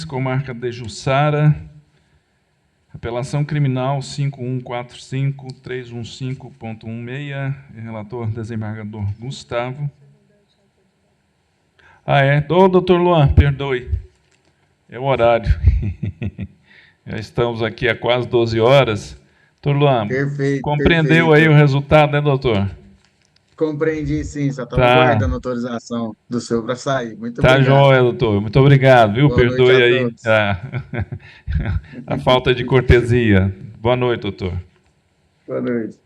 Comarca de Jussara, apelação criminal 5145-315.16, relator desembargador Gustavo. Doutor Luan, perdoe, é o horário. Já estamos aqui há quase 12 horas. Doutor Luan, compreendeu aí o resultado, né, doutor? Compreendi, sim, só estava aguardando a autorização do senhor para sair. Muito obrigado. Tá joia, doutor. Muito obrigado, viu? Boa noite a Perdoe todos. aí a falta de cortesia. Boa noite, doutor. Boa noite.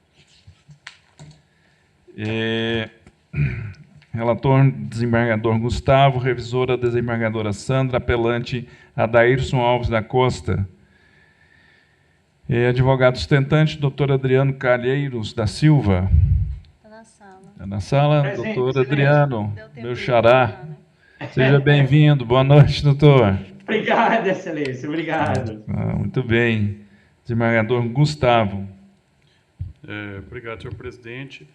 Relator, desembargador Gustavo, revisora, desembargadora Sandra, apelante Adairson Alves da Costa. Advogado sustentante, doutor Adriano Calheiros da Silva. Está na sala, Presente, doutor Adriano, meu xará. Seja bem-vindo, boa noite, doutor. Obrigado, excelência, obrigado. Muito bem. Desembargador Gustavo. Obrigado, senhor presidente.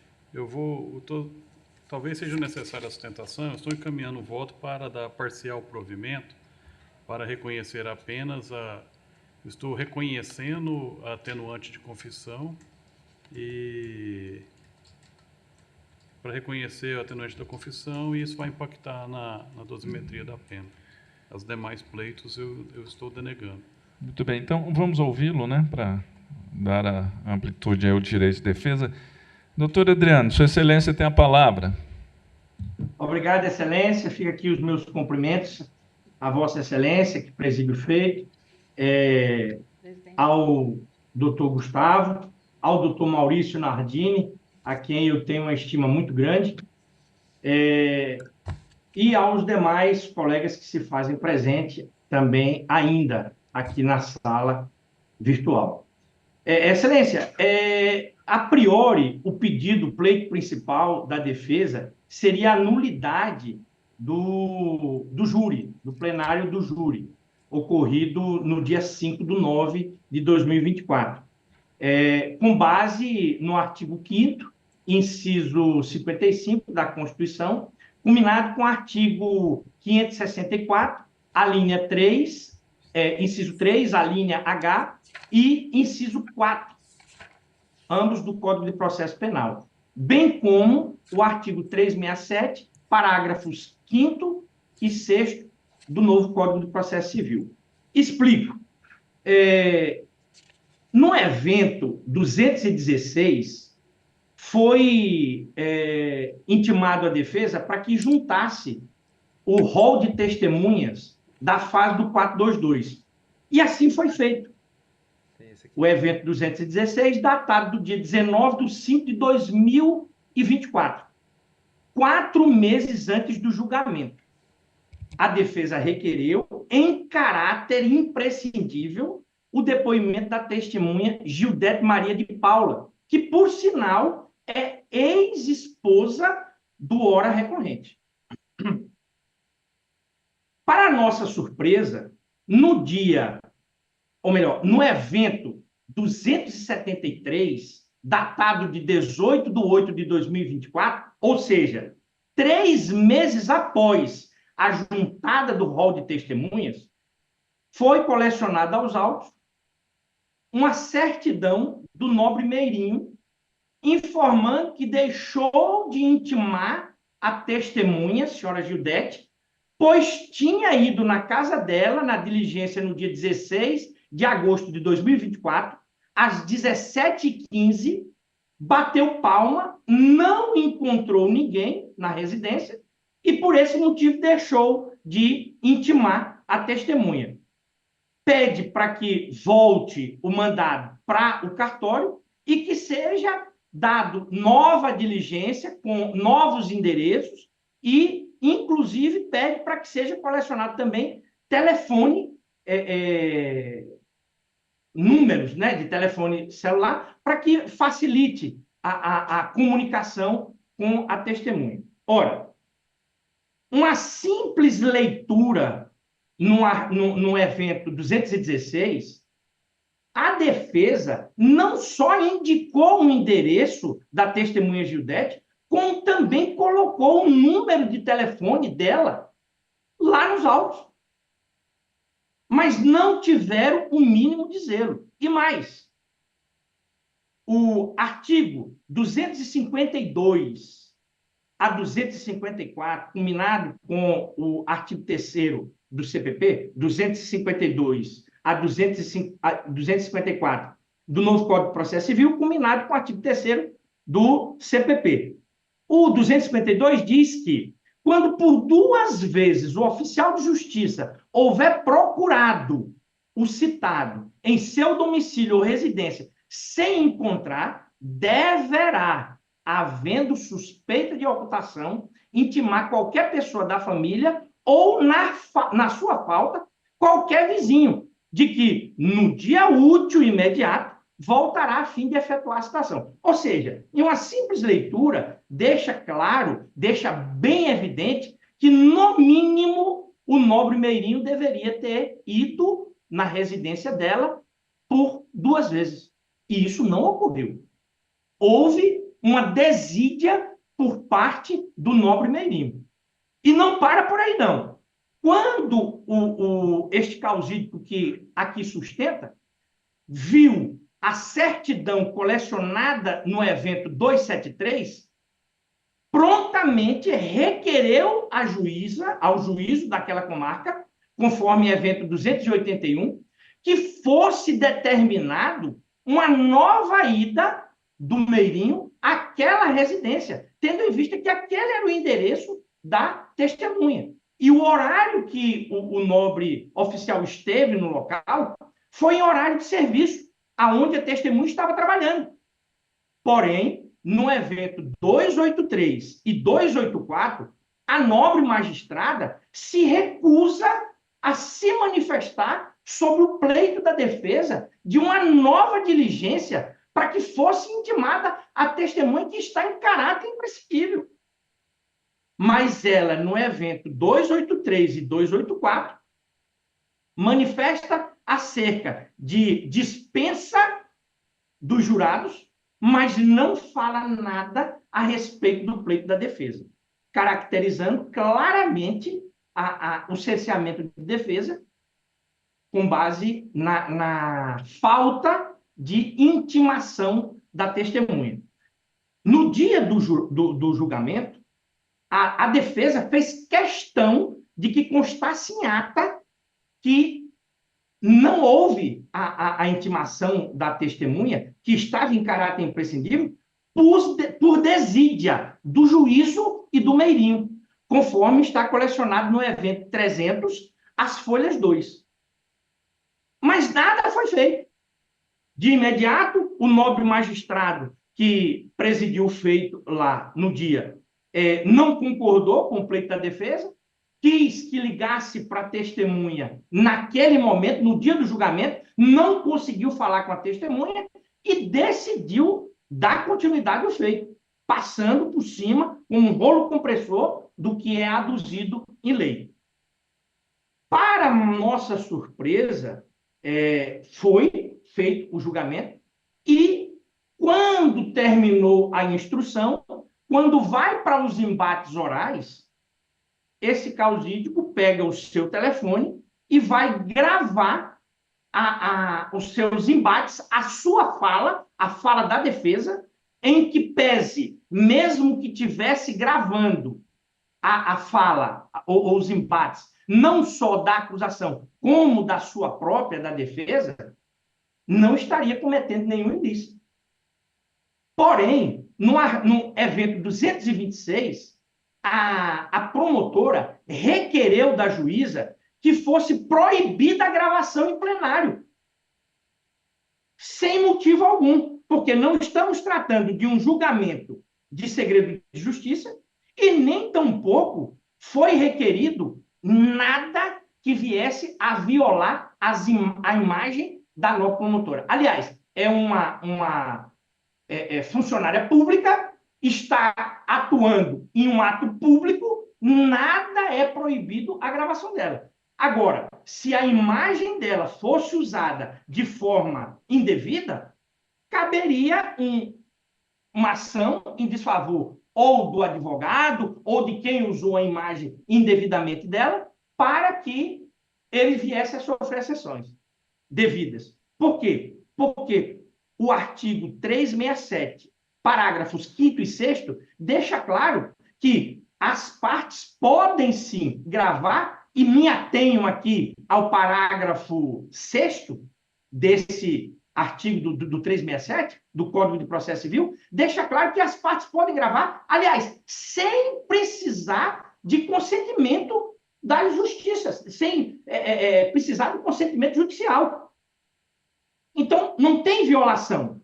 Talvez seja necessária a sustentação, eu estou encaminhando o voto para dar parcial provimento, para reconhecer apenas estou reconhecendo a atenuante de confissão e para reconhecer a atenuante da confissão, e isso vai impactar na dosimetria da pena. Os demais pleitos eu estou denegando. Muito bem, então vamos ouvi-lo, né, para dar a amplitude ao direito de defesa. Doutor Adriano, Sua Excelência tem a palavra. Obrigado, Excelência. Fica aqui os meus cumprimentos à Vossa Excelência, que preside o feito, ao doutor Gustavo, ao doutor Maurício Nardini, a quem eu tenho uma estima muito grande, e aos demais colegas que se fazem presente também ainda aqui na sala virtual. Excelência, a priori, o pleito principal da defesa seria a nulidade do júri, do plenário do júri, ocorrido no dia 5/9/2024, com base no artigo 5º, inciso 55 da Constituição, combinado com o artigo 564, a linha 3, inciso 3, a linha H, e inciso 4, ambos do Código de Processo Penal, bem como o artigo 367, parágrafos 5º e 6º do novo Código de Processo Civil. Explico. No evento 216, foi intimado a defesa para que juntasse o rol de testemunhas da fase do 422. E assim foi feito. O evento 216, datado do dia 19/5/2024, 4 meses antes do julgamento. A defesa requereu, em caráter imprescindível, o depoimento da testemunha Gildete Maria de Paula, que, por sinal, é ex-esposa do ora recorrente. Para nossa surpresa, no evento 273, datado de 18/8/2024, ou seja, 3 meses após a juntada do rol de testemunhas, foi colecionada aos autos uma certidão do nobre Meirinho, informando que deixou de intimar a testemunha, senhora Gildete, pois tinha ido na casa dela, na diligência, no dia 16 de agosto de 2024, às 17h15, bateu palma, não encontrou ninguém na residência e, por esse motivo, deixou de intimar a testemunha. Pede para que volte o mandado para o cartório e que seja dado nova diligência com novos endereços e, inclusive, pede para que seja colecionado também números, né, de telefone celular, para que facilite a comunicação com a testemunha. Ora, uma simples leitura no evento 216, a defesa não só indicou o endereço da testemunha Gildete, como também colocou o número de telefone dela lá nos autos. mas não tiveram o mínimo de zelo. E mais, o artigo 252 a 254, combinado com o artigo 3º do CPP, 252 a 254 do novo Código de Processo Civil, combinado com o artigo 3º do CPP. O 252 diz que, quando por 2 vezes o oficial de justiça houver procurado o citado em seu domicílio ou residência sem encontrar, deverá, havendo suspeita de ocultação, intimar qualquer pessoa da família ou, na sua falta, qualquer vizinho, de que, no dia útil imediato, voltará a fim de efetuar a citação. Ou seja, em uma simples leitura, deixa claro, deixa bem evidente que, no mínimo, o nobre Meirinho deveria ter ido na residência dela por 2 vezes. E isso não ocorreu. Houve uma desídia por parte do nobre Meirinho. E não para por aí, não. Quando este causídico que aqui sustenta viu a certidão colecionada no evento 273, prontamente requereu ao juízo daquela comarca, conforme evento 281, que fosse determinado uma nova ida do Meirinho àquela residência, tendo em vista que aquele era o endereço da testemunha. E o horário que o nobre oficial esteve no local foi em horário de serviço, aonde a testemunha estava trabalhando. Porém, no evento 283 e 284, a nobre magistrada se recusa a se manifestar sobre o pleito da defesa de uma nova diligência para que fosse intimada a testemunha que está em caráter imprescindível. Mas ela, no evento 283 e 284, manifesta acerca de dispensa dos jurados, mas não fala nada a respeito do pleito da defesa, caracterizando claramente o cerceamento de defesa com base na falta de intimação da testemunha. No dia do julgamento, a defesa fez questão de que constasse em ata que não houve a intimação da testemunha, que estava em caráter imprescindível, por desídia do juízo e do Meirinho, conforme está colecionado no evento 300, as folhas 2. Mas nada foi feito. De imediato, o nobre magistrado que presidiu o feito lá no dia não concordou com o pleito da defesa, quis que ligasse para a testemunha naquele momento, no dia do julgamento, não conseguiu falar com a testemunha e decidiu dar continuidade ao feito, passando por cima com um rolo compressor do que é aduzido em lei. Para nossa surpresa, foi feito o julgamento e, quando terminou a instrução, quando vai para os embates orais, esse causídico pega o seu telefone e vai gravar os seus embates, a sua fala, a fala da defesa, em que pese, mesmo que tivesse gravando a fala ou os embates, não só da acusação, como da sua própria, da defesa, não estaria cometendo nenhum ilícito. Porém, no evento 226, a promotora requereu da juíza que fosse proibida a gravação em plenário, sem motivo algum, porque não estamos tratando de um julgamento de segredo de justiça e nem tampouco foi requerido nada que viesse a violar a imagem da nova promotora. Aliás, é uma funcionária pública, está atuando em um ato público, nada é proibido a gravação dela. Agora, se a imagem dela fosse usada de forma indevida, caberia uma ação em desfavor ou do advogado ou de quem usou a imagem indevidamente dela, para que ele viesse a sofrer as sanções devidas. Por quê? Porque o artigo 367, parágrafos 5º e 6º, deixa claro que as partes podem sim gravar, e me atenho aqui ao parágrafo 6º desse artigo do 367, do Código de Processo Civil, deixa claro que as partes podem gravar, aliás, sem precisar de consentimento das justiças, sem precisar do consentimento judicial. Então, não tem violação.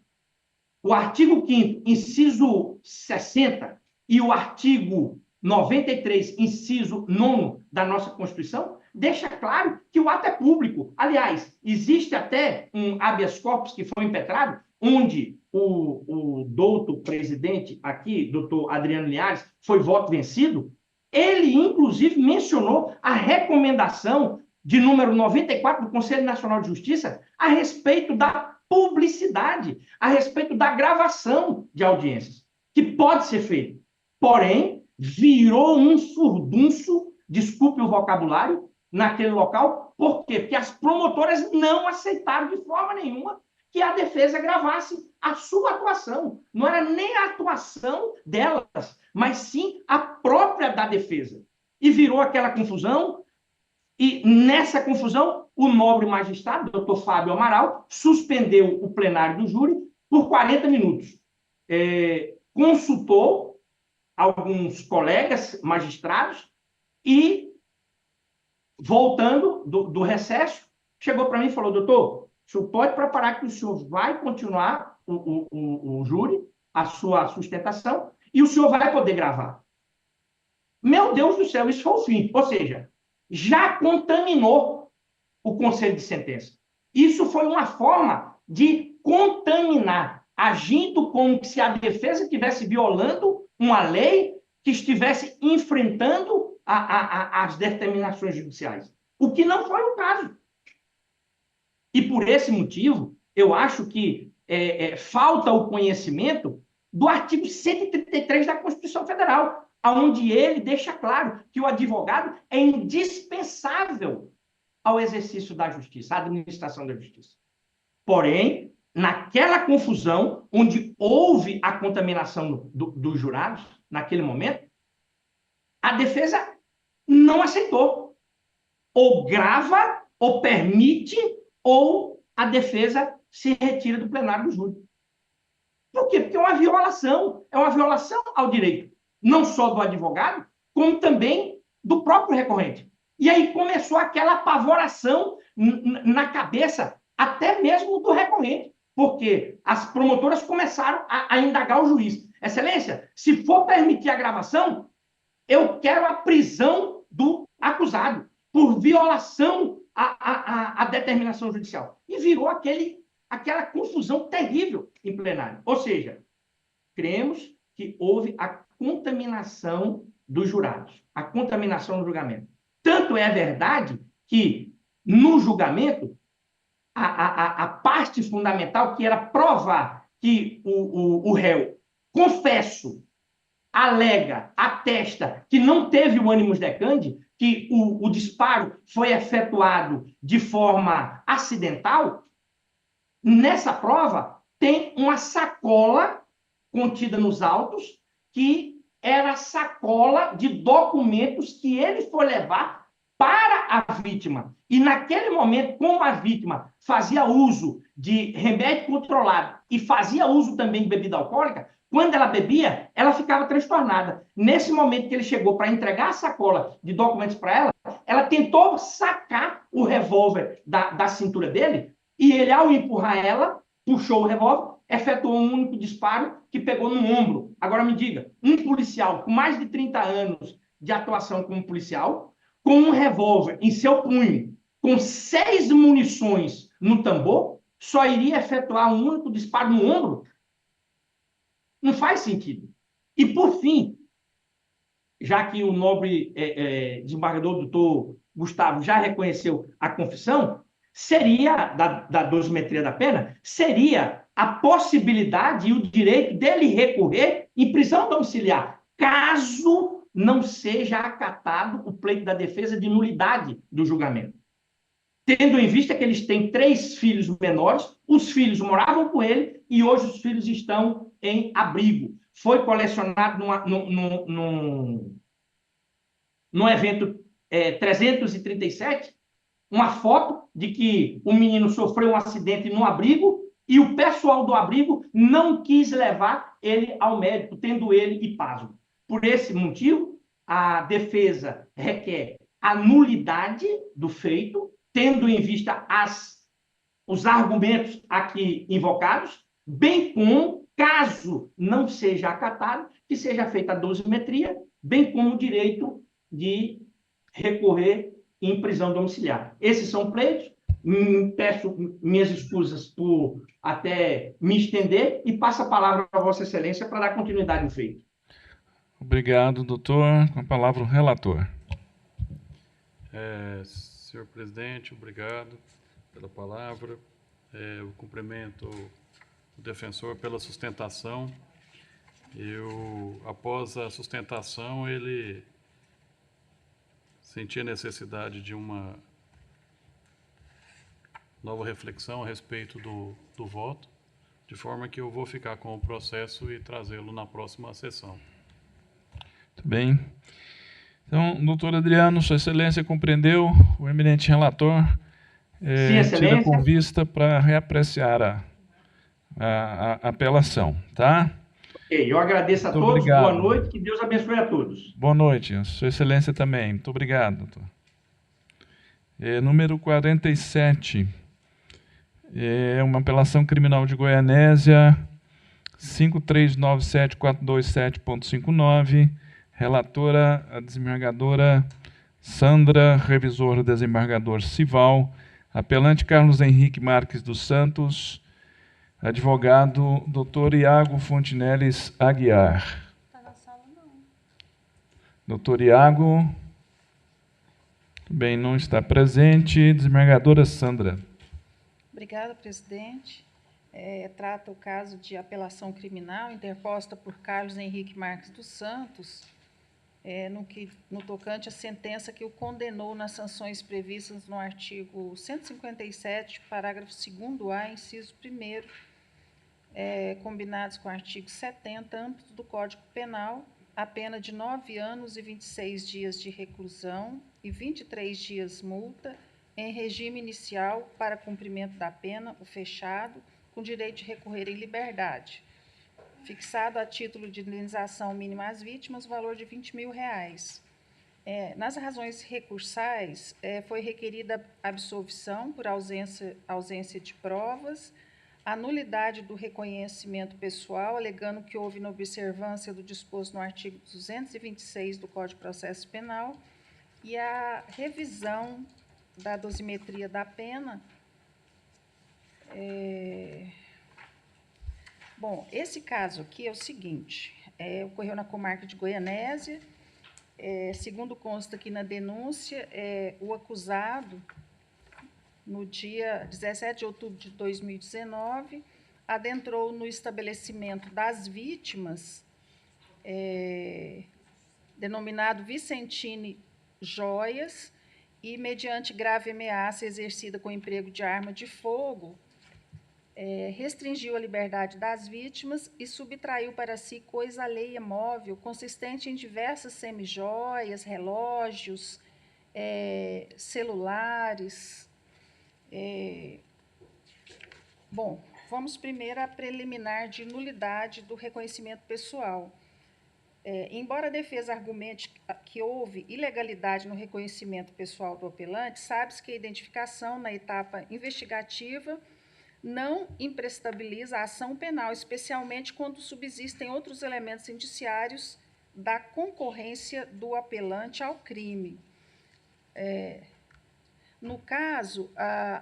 O artigo 5º, inciso 60, e o artigo 93, inciso 9 da nossa Constituição, deixa claro que o ato é público. Aliás, existe até um habeas corpus que foi impetrado, onde o doutor presidente aqui, doutor Adriano Linhares, foi voto vencido. Ele, inclusive, mencionou a recomendação de número 94 do Conselho Nacional de Justiça a respeito da publicidade, a respeito da gravação de audiências, que pode ser feito. Porém, virou um furdunço, desculpe o vocabulário, naquele local. Por quê? Porque as promotoras não aceitaram de forma nenhuma que a defesa gravasse a sua atuação. Não era nem a atuação delas, mas sim a própria da defesa. E virou aquela confusão, e nessa confusão, o nobre magistrado, doutor Fábio Amaral, suspendeu o plenário do júri por 40 minutos. Consultou alguns colegas magistrados e, voltando do recesso, chegou para mim e falou: doutor, o senhor pode preparar que o senhor vai continuar o júri, a sua sustentação, e o senhor vai poder gravar. Meu Deus do céu, isso foi o fim. Ou seja, já contaminou o conselho de sentença. Isso foi uma forma de contaminar, agindo como se a defesa estivesse violando uma lei, que estivesse enfrentando as determinações judiciais. O que não foi o caso. E por esse motivo, eu acho que falta o conhecimento do artigo 133 da Constituição Federal, onde ele deixa claro que o advogado é indispensável ao exercício da justiça, à administração da justiça. Porém, naquela confusão, onde houve a contaminação dos jurados, naquele momento, a defesa não aceitou. Ou grava, ou permite, ou a defesa se retira do plenário do júri. Por quê? Porque é uma violação ao direito, não só do advogado, como também do próprio recorrente. E aí começou aquela apavoração na cabeça, até mesmo do recorrente, porque as promotoras começaram a indagar o juiz. Excelência, se for permitir a gravação, eu quero a prisão do acusado por violação à determinação judicial. E virou aquela confusão terrível em plenário. Ou seja, cremos que houve a contaminação dos jurados, a contaminação no julgamento. Tanto é verdade que, no julgamento, a parte fundamental, que era provar que o réu, confesso, alega, atesta que não teve o animus decandi, que o disparo foi efetuado de forma acidental, nessa prova tem uma sacola contida nos autos, que era a sacola de documentos que ele foi levar para a vítima. E naquele momento, como a vítima fazia uso de remédio controlado e fazia uso também de bebida alcoólica, quando ela bebia, ela ficava transtornada. Nesse momento que ele chegou para entregar a sacola de documentos para ela, ela tentou sacar o revólver da cintura dele, e ele, ao empurrar ela, puxou o revólver, efetuou um único disparo que pegou no ombro. Agora me diga, um policial com mais de 30 anos de atuação como policial, com um revólver em seu punho, com 6 munições no tambor, só iria efetuar um único disparo no ombro? Não faz sentido. E, por fim, já que o nobre desembargador doutor Gustavo já reconheceu a confissão, seria, da dosimetria da pena, seria a possibilidade e o direito dele recorrer em prisão domiciliar, caso não seja acatado o pleito da defesa de nulidade do julgamento. tendo em vista que eles têm 3 filhos menores, os filhos moravam com ele e hoje os filhos estão em abrigo. Foi colecionado num evento 337, uma foto de que o menino sofreu um acidente no abrigo e o pessoal do abrigo não quis levar ele ao médico, tendo ele e pasmo. Por esse motivo, a defesa requer a nulidade do feito, tendo em vista os argumentos aqui invocados, bem como, caso não seja acatado, que seja feita a dosimetria, bem como o direito de recorrer em prisão domiciliar. Esses são pleitos. Peço minhas escusas por até me estender e passo a palavra para Vossa Excelência para dar continuidade no feito. Obrigado, doutor. Com a palavra o relator. Senhor presidente, obrigado pela palavra. Eu cumprimento o defensor pela sustentação. Após a sustentação, ele sentia necessidade de uma nova reflexão a respeito do voto, de forma que eu vou ficar com o processo e trazê-lo na próxima sessão. Muito bem. Então, doutor Adriano, Sua Excelência compreendeu, o eminente relator tira com vista para reapreciar a apelação, tá? Eu agradeço a todos, obrigado. Boa noite, que Deus abençoe a todos. Boa noite, Sua Excelência também. Muito obrigado, doutor. Número 47, uma apelação criminal de Goianésia, 5397.427.59, relatora, a desembargadora Sandra, revisor desembargador Sival, apelante Carlos Henrique Marques dos Santos, advogado Dr. Iago Fontinelles Aguiar. Está na sala, não. Doutor Iago, bem, não está presente. Desembargadora Sandra. Obrigada, presidente. Trata o caso de apelação criminal interposta por Carlos Henrique Marques dos Santos, no tocante à sentença que o condenou nas sanções previstas no artigo 157, parágrafo 2º-A, inciso 1º, combinados com o artigo 70, âmbito do Código Penal, a pena de 9 anos e 26 dias de reclusão e 23 dias multa, em regime inicial para cumprimento da pena, o fechado, com direito de recorrer em liberdade, fixado a título de indenização mínima às vítimas, o valor de R$20.000. Nas razões recursais, foi requerida absolvição por ausência de provas, a nulidade do reconhecimento pessoal, alegando que houve inobservância do disposto no artigo 226 do Código de Processo Penal, e a revisão da dosimetria da pena. Bom, esse caso aqui é o seguinte, ocorreu na comarca de Goianésia, segundo consta aqui na denúncia, o acusado, no dia 17 de outubro de 2019, adentrou no estabelecimento das vítimas, denominado Vicentine Joias, e, mediante grave ameaça exercida com emprego de arma de fogo, restringiu a liberdade das vítimas e subtraiu para si coisa alheia móvel, consistente em diversas semijoias, relógios, celulares. Bom, vamos primeiro à preliminar de nulidade do reconhecimento pessoal. Embora a defesa argumente que houve ilegalidade no reconhecimento pessoal do apelante, sabe-se que a identificação na etapa investigativa não imprestabiliza a ação penal, especialmente quando subsistem outros elementos indiciários da concorrência do apelante ao crime. No caso,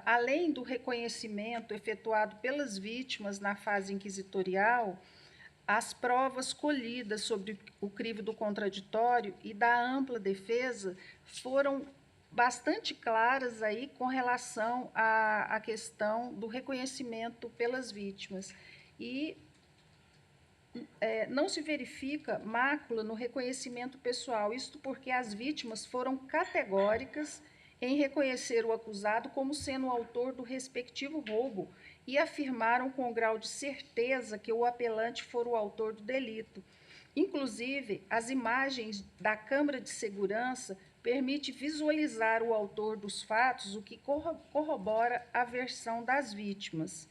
além do reconhecimento efetuado pelas vítimas na fase inquisitorial, as provas colhidas sobre o crivo do contraditório e da ampla defesa foram bastante claras aí com relação à questão do reconhecimento pelas vítimas. E não se verifica mácula no reconhecimento pessoal, isto porque as vítimas foram categóricas em reconhecer o acusado como sendo o autor do respectivo roubo e afirmaram com grau de certeza que o apelante for o autor do delito. Inclusive, as imagens da câmara de segurança permitem visualizar o autor dos fatos, o que corrobora a versão das vítimas.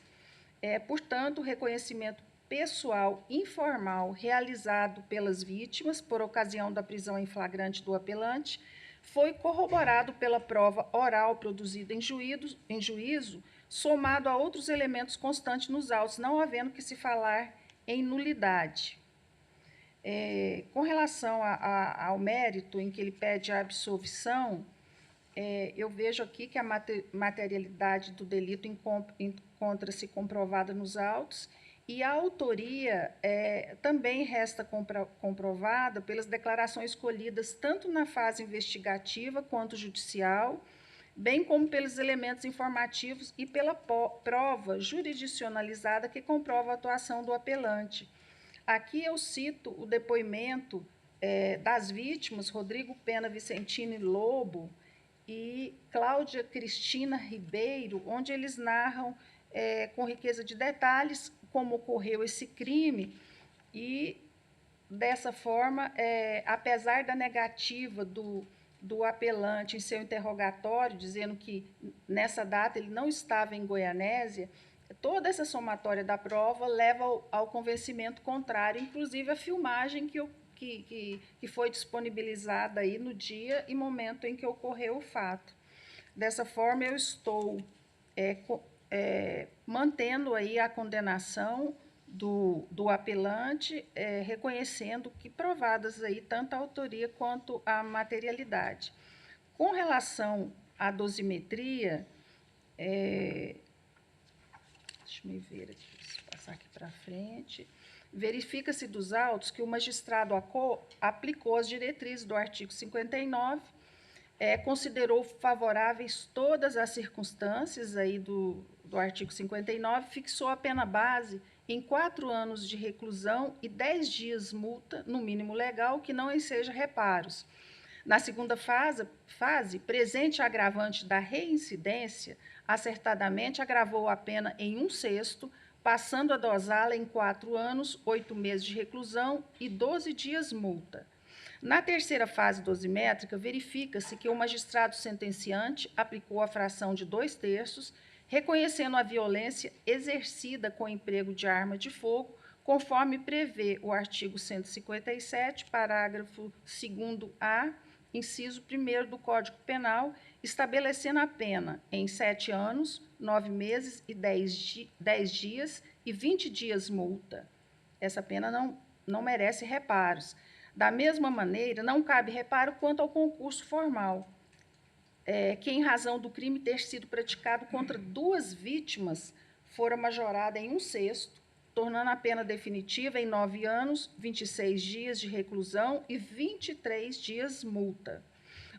Portanto, o reconhecimento pessoal informal realizado pelas vítimas por ocasião da prisão em flagrante do apelante foi corroborado pela prova oral produzida em juízo, somado a outros elementos constantes nos autos, não havendo que se falar em nulidade. Com relação ao mérito em que ele pede a absolvição, eu vejo aqui que a materialidade do delito encontra-se comprovada nos autos e a autoria também resta comprovada pelas declarações colhidas tanto na fase investigativa quanto judicial, bem como pelos elementos informativos e pela prova jurisdicionalizada que comprova a atuação do apelante. Aqui eu cito o depoimento das vítimas, Rodrigo Pena Vicentini Lobo e Cláudia Cristina Ribeiro, onde eles narram com riqueza de detalhes como ocorreu esse crime e, dessa forma, apesar da negativa do apelante em seu interrogatório, dizendo que nessa data ele não estava em Goianésia, toda essa somatória da prova leva ao convencimento contrário, inclusive a filmagem que foi disponibilizada aí no dia e momento em que ocorreu o fato. Dessa forma, eu estou mantendo aí a condenação do apelante, reconhecendo que provadas aí tanto a autoria quanto a materialidade. Com relação à dosimetria, deixa eu ver aqui, deixa eu passar aqui para frente. Verifica-se dos autos que o magistrado aplicou as diretrizes do artigo 59, considerou favoráveis todas as circunstâncias aí do artigo 59, fixou a pena base em 4 anos de reclusão e 10 dias multa, no mínimo legal, que não enseja reparos. Na segunda fase, presente agravante da reincidência, acertadamente agravou a pena em 1/6, passando a dosá-la em 4 anos, 8 meses de reclusão e 12 dias multa. Na terceira fase dosimétrica, verifica-se que o magistrado sentenciante aplicou a fração de 2/3, reconhecendo a violência exercida com o emprego de arma de fogo, conforme prevê o artigo 157, parágrafo 2º-A, inciso 1º do Código Penal, estabelecendo a pena em 7 anos, 9 meses e 10 dias e 20 dias multa. Essa pena não merece reparos. Da mesma maneira, não cabe reparo quanto ao concurso formal, que, em razão do crime ter sido praticado contra 2 vítimas, fora majorada em 1/6, tornando a pena definitiva em 9 anos, 26 dias de reclusão e 23 dias multa.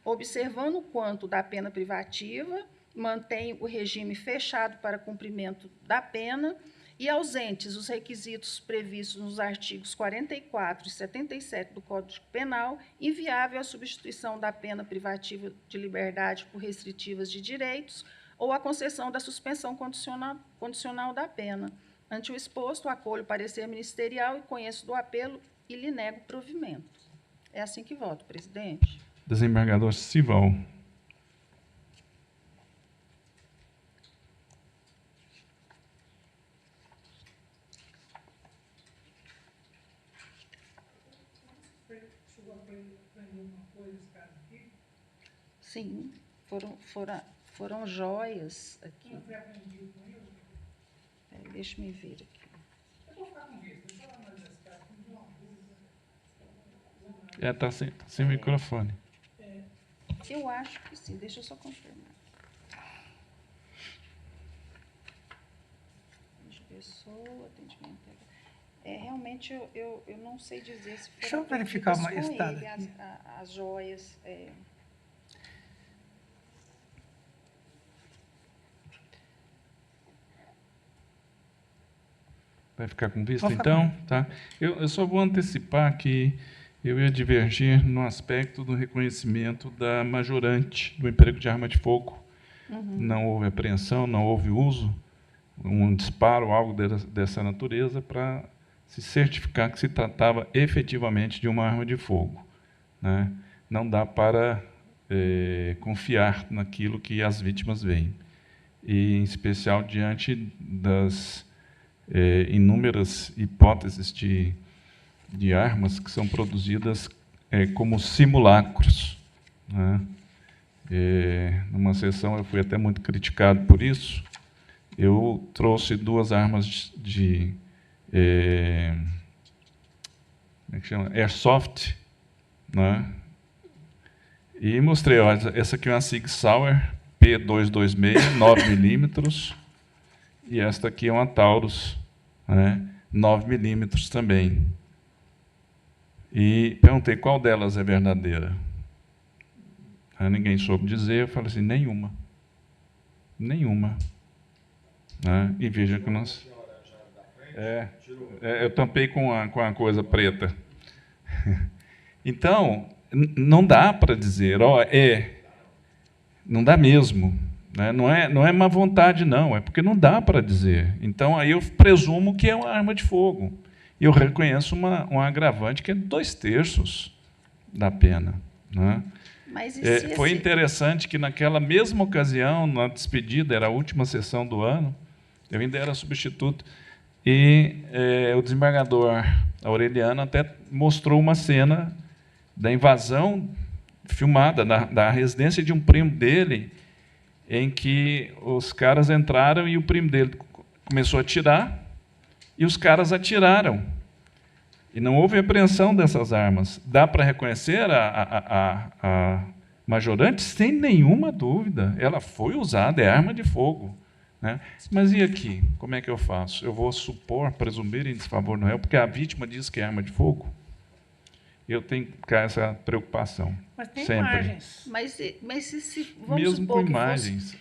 Observando o quanto da pena privativa, mantém o regime fechado para cumprimento da pena e ausentes os requisitos previstos nos artigos 44 e 77 do Código Penal, inviável a substituição da pena privativa de liberdade por restritivas de direitos ou a concessão da suspensão condicional da pena. Ante o exposto, acolho o parecer ministerial e conheço do apelo e lhe nego provimento. É assim que voto, presidente. Desembargador Sival. Sim, foram joias aqui. Deixa eu ver aqui. Está sem microfone. Eu acho que sim, deixa eu só confirmar. Pessoa, atendimento. Realmente eu não sei dizer se deixa eu verificar uma estado as joias. Vai ficar com vista, então? Tá. Eu só vou antecipar que Eu ia divergir no aspecto do reconhecimento da majorante do emprego de arma de fogo. Não houve apreensão, não houve uso, um disparo, algo dessa natureza, para se certificar que se tratava efetivamente de uma arma de fogo, né? Não dá para confiar naquilo que as vítimas veem, e em especial diante das inúmeras hipóteses de armas que são produzidas como simulacros, né? Numa sessão eu fui até muito criticado por isso. Eu trouxe 2 armas como é que chama? Airsoft, né? E mostrei, ó, essa aqui é uma Sig Sauer P226, 9mm, e esta aqui é uma Taurus, né? 9mm também. E perguntei qual delas é verdadeira. Aí ninguém soube dizer, eu falei assim, nenhuma. Nenhuma. Né? E veja que nós... eu tampei com a coisa preta. Então, não dá para dizer, ó, não dá mesmo. Né? Não é má vontade, não, é porque não dá para dizer. Então, aí eu presumo que é uma arma de fogo. E eu reconheço um agravante que é 2/3 da pena. Né? Mas foi interessante que naquela mesma ocasião, na despedida, era a última sessão do ano, eu ainda era substituto, e o desembargador Aureliano até mostrou uma cena da invasão filmada da residência de um primo dele, em que os caras entraram e o primo dele começou a atirar, e os caras atiraram. E não houve apreensão dessas armas. Dá para reconhecer a majorante? Sem nenhuma dúvida. Ela foi usada, é arma de fogo. Né? Mas e aqui? Como é que eu faço? Eu vou supor, presumir em desfavor do réu, porque a vítima diz que é arma de fogo? Eu tenho que ficar essa preocupação. Mas tem sempre. imagens. Mas vamos Mesmo supor com que imagens.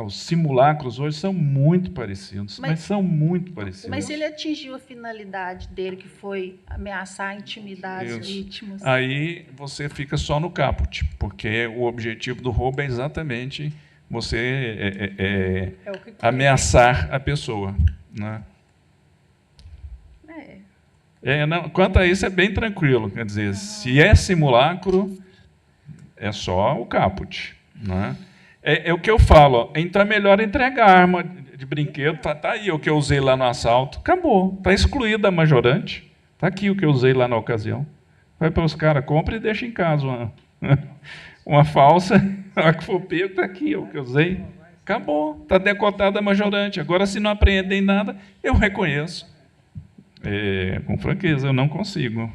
Os simulacros hoje são muito parecidos, mas são muito parecidos. Mas ele atingiu a finalidade dele, que foi ameaçar, intimidar as vítimas. Aí você fica só no caput, porque o objetivo do roubo é exatamente você ameaçar a pessoa. Né? Não, quanto a isso é bem tranquilo, quer dizer, se é simulacro, é só o caput. Né? É o que eu falo, então é melhor entregar a arma de brinquedo, tá aí o que eu usei lá no assalto, acabou, está excluída a majorante, está aqui o que eu usei lá na ocasião. Vai para os caras, compra e deixa em casa uma falsa, a hora que for pego, está aqui o que eu usei, acabou, está decotada a majorante. Agora, se não apreendem nada, eu reconheço. Com franqueza, eu não consigo.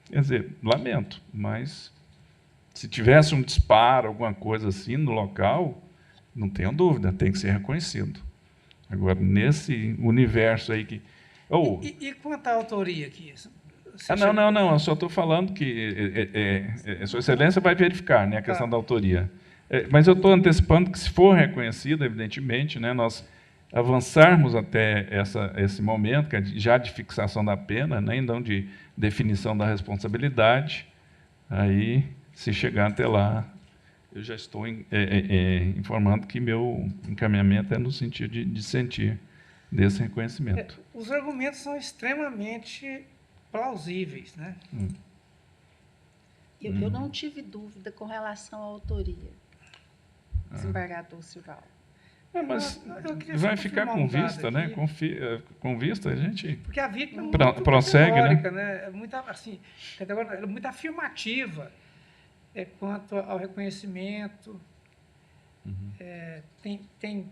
Quer dizer, lamento, mas se tivesse um disparo, alguma coisa assim no local, não tenho dúvida, tem que ser reconhecido. Agora, nesse universo aí que... E quanto à autoria aqui? Não, eu só estou falando que Sua Excelência vai verificar, né, a questão da autoria. Mas eu estou antecipando que, se for reconhecida, evidentemente, né, nós avançarmos até esse momento, que é já de fixação da pena, né, não de definição da responsabilidade, aí, se chegar até lá, eu já estou informando que meu encaminhamento é no sentido de sentir desse reconhecimento. Os argumentos são extremamente plausíveis, né? Eu não tive dúvida com relação à autoria, desembargador Silval. Mas vai ficar com vista, né? Com vista, a gente... Porque a vítima prossegue, né? É muito, assim, é muito afirmativa quanto ao reconhecimento. Tem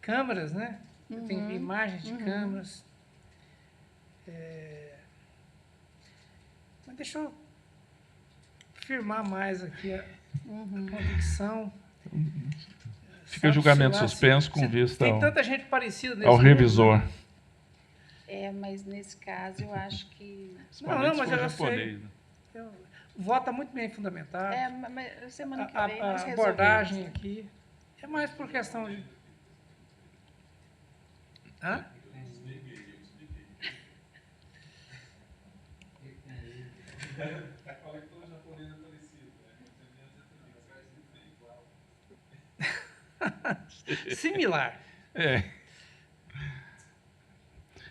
câmeras, né? Tem imagens de câmeras. Mas deixa eu firmar mais aqui a convicção. Fica o julgamento suspenso com vista tem tanta gente parecida nesse ao revisor. mundo, né? Mas nesse caso eu acho que... Não, mas eu sei. O voto está muito bem fundamentado. Mas semana que vem a abordagem aqui é mais por questão de... Similar. É.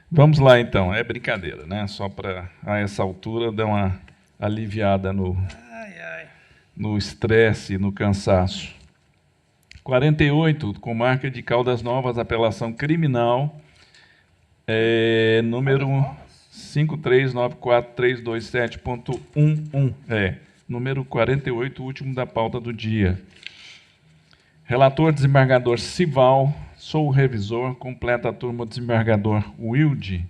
Vamos lá, então. É brincadeira, né? Só para, a essa altura, dar uma aliviada Ai, ai. no estresse, no cansaço. 48, com marca de Caldas Novas, apelação criminal, número 5394327.11. Número 48, último da pauta do dia. Relator, desembargador Sival, sou o revisor, completa a turma, o desembargador Wilde.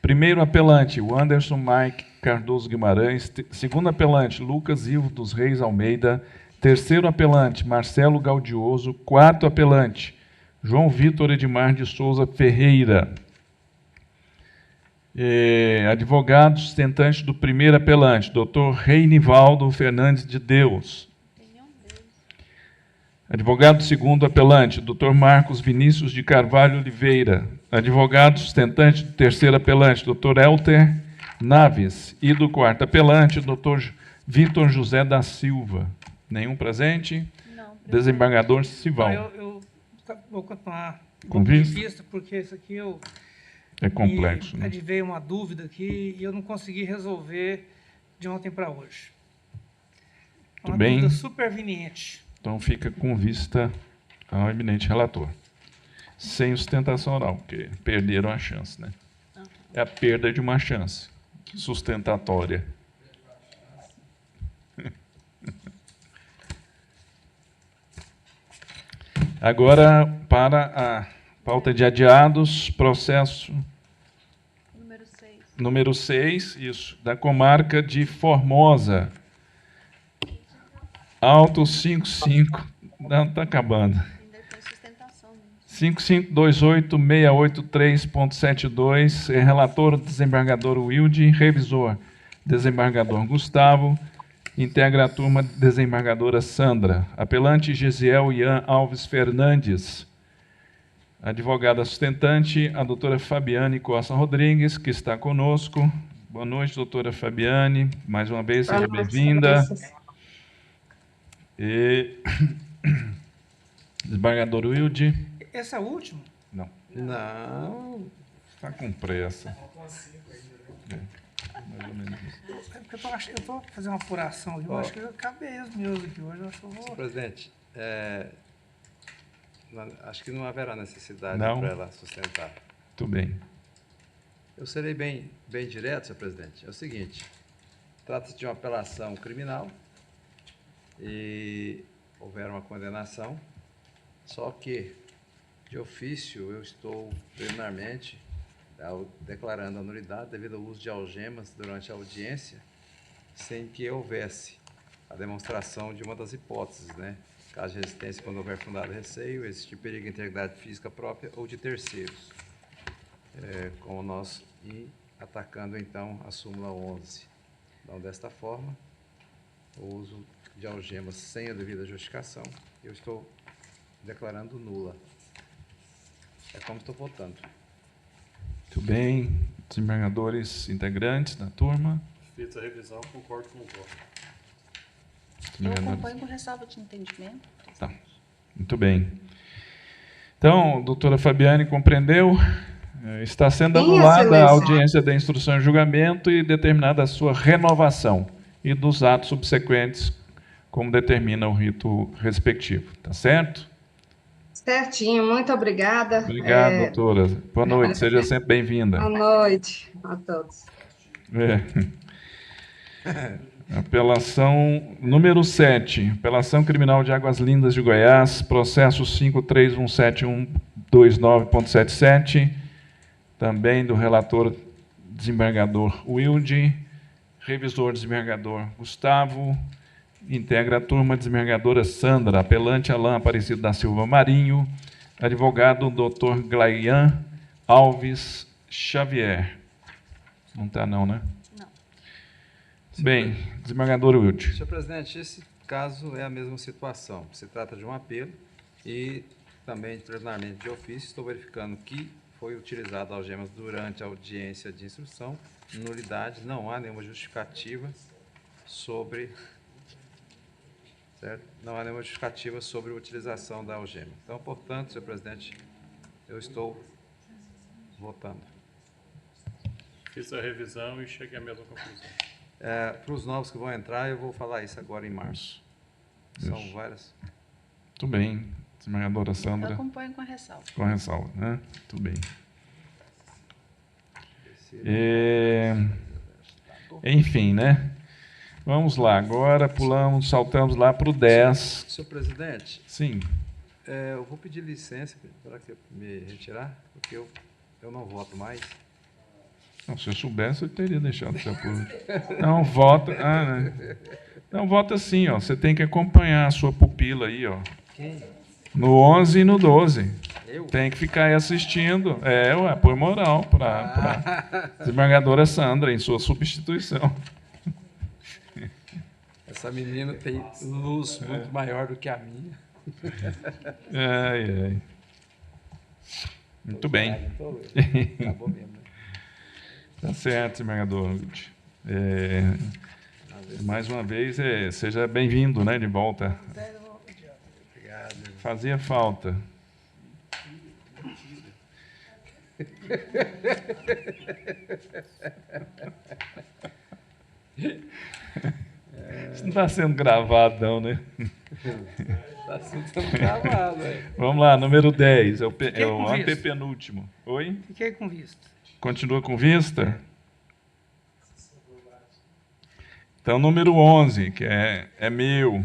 Primeiro apelante, o Anderson Mike Cardoso Guimarães. Segundo apelante, Lucas Ivo dos Reis Almeida. Terceiro apelante, Marcelo Gaudioso. Quarto apelante, João Vitor Edmar de Souza Ferreira. Advogado sustentante do primeiro apelante, Dr. Reinivaldo Fernandes de Deus. Advogado do segundo apelante, Dr. Marcos Vinícius de Carvalho Oliveira. Advogado sustentante do terceiro apelante, Dr. Elter Naves. E do quarto apelante, Dr. Vitor José da Silva. Nenhum presente? Não. Desembargador Sival. Eu vou continuar Com vista? porque isso aqui É complexo, né? Veio uma dúvida aqui e eu não consegui resolver de ontem para hoje. Tudo bem. Dúvida superveniente. Então fica com vista ao eminente relator. Sem sustentação oral, porque perderam a chance, né? É a perda de uma chance sustentatória. Agora, para a pauta de adiados, processo número 6, isso, da comarca de Formosa. Auto 55, não, está acabando. 5528-683.72, relator, desembargador Wilde, revisor, desembargador Gustavo, integra a turma, desembargadora Sandra, apelante Gesiel Ian Alves Fernandes, advogada sustentante, a doutora Fabiane Costa Rodrigues, que está conosco. Boa noite, doutora Fabiane, mais uma vez, seja bem-vinda. E desembargador Wilde. Esse é o último? Não. Não. Está com pressa. Mais ou menos isso. É porque eu estou fazendo uma apuração aqui, eu acho que eu acabei os meus aqui hoje. Eu acho que eu vou... Senhor presidente, acho que não haverá necessidade Não? para ela sustentar. Muito bem. Eu serei bem direto, senhor presidente. É o seguinte, trata-se de uma apelação criminal e houver uma condenação, só que, de ofício, eu estou preliminarmente declarando a nulidade devido ao uso de algemas durante a audiência, sem que houvesse a demonstração de uma das hipóteses, né? Caso de resistência, quando houver fundado receio, existe perigo à integridade física própria ou de terceiros. Como nós atacando, então, a súmula 11. Então, desta forma, o uso de algemas sem a devida justificação, eu estou declarando nula. É como estou votando. Muito bem. Desembargadores integrantes da turma. Feita a revisão, concordo com o voto. Eu acompanho com ressalva de entendimento. Tá. Muito bem. Então, doutora Fabiane compreendeu? Está sendo anulada a audiência da instrução e julgamento e determinada a sua renovação e dos atos subsequentes, como determina o rito respectivo. Tá certo? Certinho, muito obrigada. Obrigado, doutora. Boa noite, seja sempre bem-vinda. Boa noite a todos. Apelação número 7, apelação criminal de Águas Lindas de Goiás, processo 531729.77, também do relator desembargador Wilde, revisor desembargador Gustavo, integra a turma desembargadora Sandra, apelante Alain Aparecido da Silva Marinho, advogado Dr. Glaian Alves Xavier. Não está não, né? Não. Bem, desembargador Wilde. Senhor presidente, esse caso é a mesma situação. Se trata de um apelo e também, preliminarmente de ofício, estou verificando que foi utilizado algemas durante a audiência de instrução, nulidade, não há nenhuma justificativa sobre... Certo? Não há nenhuma justificativa sobre a utilização da algema. Então, portanto, senhor presidente, eu estou votando. Fiz a revisão e cheguei à mesma conclusão. Para os novos que vão entrar, eu vou falar isso agora em março. São Isso. várias. Muito bem, desembargadora Eu Sandra, acompanho com ressalva. com ressalva, né? Muito bem. Enfim, né? Vamos lá, agora saltamos lá para o 10. Senhor presidente, Sim, eu vou pedir licença para me retirar, porque eu não voto mais. não, se eu soubesse, eu teria deixado você por... Não, vota... né? Não, vota sim, ó. Você tem que acompanhar a sua pupila aí, ó. Quem? No 11 e no 12. Eu? Tem que ficar aí assistindo. Ué, por moral, para a desembargadora Sandra, em sua substituição. Essa menina tem luz muito maior do que a minha. Ai, ai. Muito bem. Acabou mesmo, né? Tá certo, desembargador. Mais uma vez, seja bem-vindo, né, de volta. Obrigado. Fazia falta. Isso não está sendo gravado, não, né? Está sendo gravado, velho. Vamos lá, número 10, é o com visto. antepenúltimo. Oi? Fiquei com vista. Continua com vista? Então, número 11, que é meu.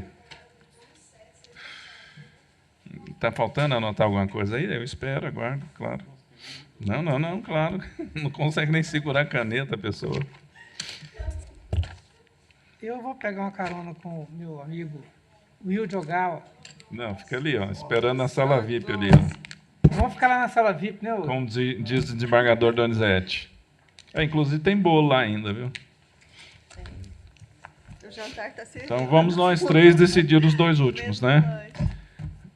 Está faltando anotar alguma coisa aí? Eu espero, aguardo, claro. Não, claro. Não consegue nem segurar a caneta a pessoa. Eu vou pegar uma carona com o meu amigo Will Jogawa. Não, fica ali, ó, esperando na sala VIP ali, ó. Vamos ficar lá na sala VIP, né? Will? Como diz o desembargador Donizete. Inclusive tem bolo lá ainda, viu? O jantar está servindo. Então vamos nós três decidir os dois últimos, né?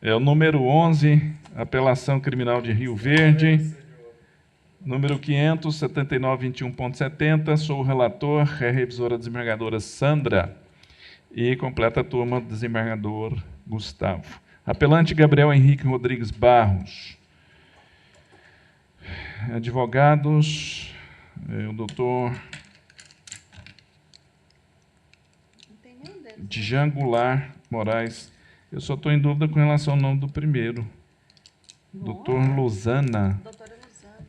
É o número 11, apelação criminal de Rio Verde. Número 579.21.70, sou o relator, revisora desembargadora Sandra. E completa a turma do desembargador Gustavo. Apelante Gabriel Henrique Rodrigues Barros. Advogados, o doutor Djan Goulart Moraes. Eu só estou em dúvida com relação ao nome do primeiro. Doutor Luzana. Doutora Luzana.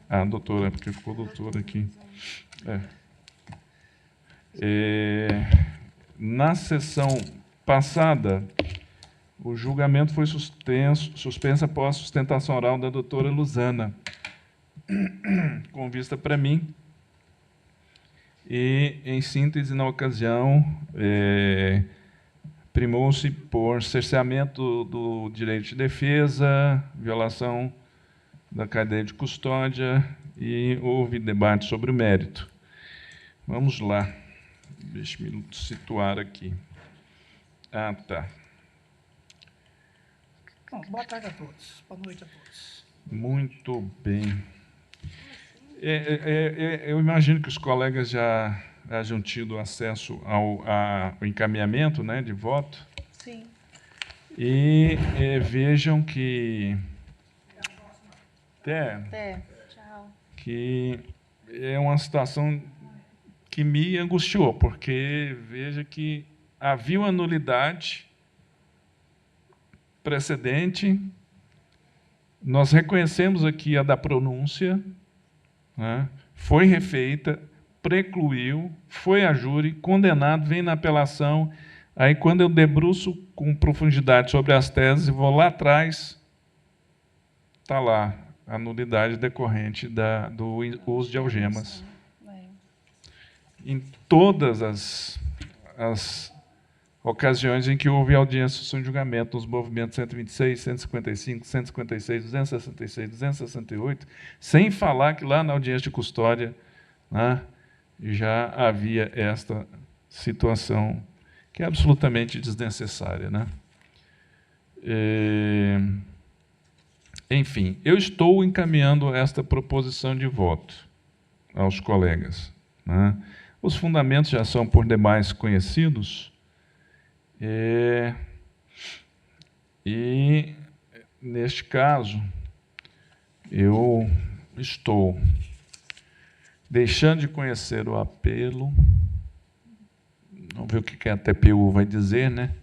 Ah, doutora, porque ficou doutora aqui. Na sessão passada, o julgamento foi suspenso após a sustentação oral da doutora Luzana, com vista para mim. E, em síntese, na ocasião, primou-se por cerceamento do direito de defesa, violação da cadeia de custódia e houve debate sobre o mérito. Vamos lá. Deixe-me me situar aqui. Tá. Bom, boa tarde a todos. Boa noite a todos. Muito bem. Eu imagino que os colegas já hajam tido acesso ao encaminhamento, né, de voto. Sim. E vejam que... Tchau. Que é uma situação que me angustiou, porque veja que havia uma nulidade precedente, nós reconhecemos aqui a da pronúncia, né? Foi refeita, precluiu, foi a júri, condenado, vem na apelação, aí quando eu debruço com profundidade sobre as teses, vou lá atrás, está lá a nulidade decorrente do uso de algemas. Em todas as ocasiões em que houve audiência de julgamento, nos movimentos 126, 155, 156, 266, 268, sem falar que lá na audiência de custódia, né, já havia esta situação que é absolutamente desnecessária, né? Enfim, eu estou encaminhando esta proposição de voto aos colegas, né? Os fundamentos já são por demais conhecidos. E, neste caso, eu estou deixando de conhecer o apelo. Vamos ver o que a TPU vai dizer, né?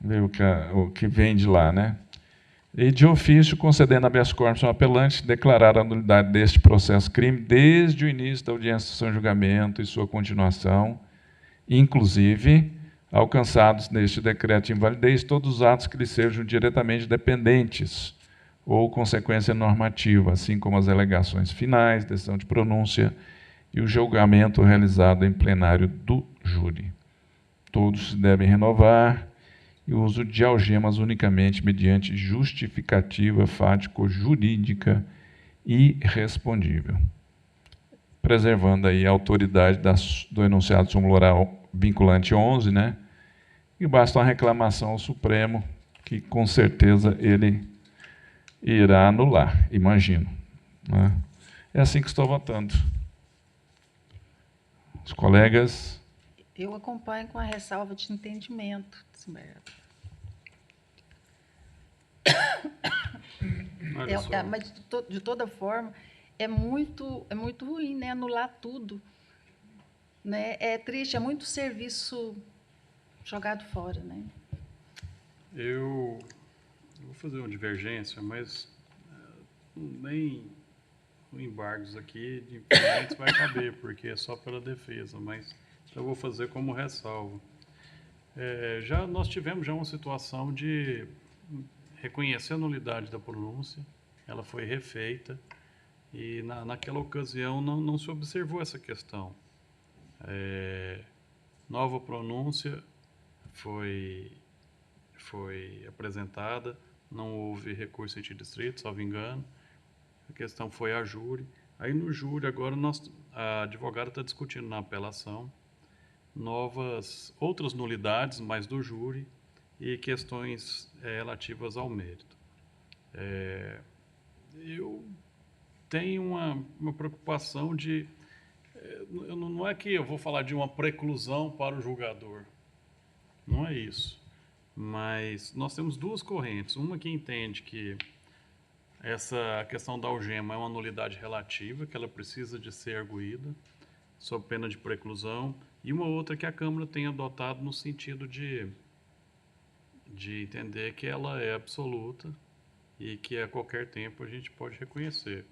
Ver o que vem de lá, né? E de ofício, concedendo habeas corpus ao apelante, declarar a nulidade deste processo crime desde o início da audiência de seu julgamento e sua continuação, inclusive alcançados neste decreto de invalidez todos os atos que lhe sejam diretamente dependentes ou consequência normativa, assim como as alegações finais, decisão de pronúncia e o julgamento realizado em plenário do júri. Todos se devem renovar e o uso de algemas unicamente mediante justificativa fático-jurídica irrespondível, preservando aí a autoridade do enunciado súmula oral vinculante 11, né? E basta uma reclamação ao Supremo, que com certeza ele irá anular, imagino, né? É assim que estou votando. Os colegas... Eu acompanho com a ressalva de entendimento, Desmerda. Mas, de toda forma, é muito ruim, né, anular tudo. Né? É triste, é muito serviço jogado fora. Né? Eu vou fazer uma divergência, mas nem o embargos aqui de implementos vai caber, porque é só pela defesa, mas eu vou fazer como ressalva. Nós tivemos já uma situação de reconhecer a nulidade da pronúncia, ela foi refeita, e naquela ocasião não se observou essa questão. Nova pronúncia foi apresentada, não houve recurso antidistrito, salvo engano, a questão foi a júri. Aí no júri, agora a advogada está discutindo na apelação outras nulidades, mais do júri, e questões relativas ao mérito. Eu tenho uma preocupação de... não é que eu vou falar de uma preclusão para o julgador, não é isso. Mas nós temos duas correntes, uma que entende que essa questão da algema é uma nulidade relativa, que ela precisa de ser arguída, sob pena de preclusão, e uma outra que a Câmara tem adotado no sentido de entender que ela é absoluta e que a qualquer tempo a gente pode reconhecer.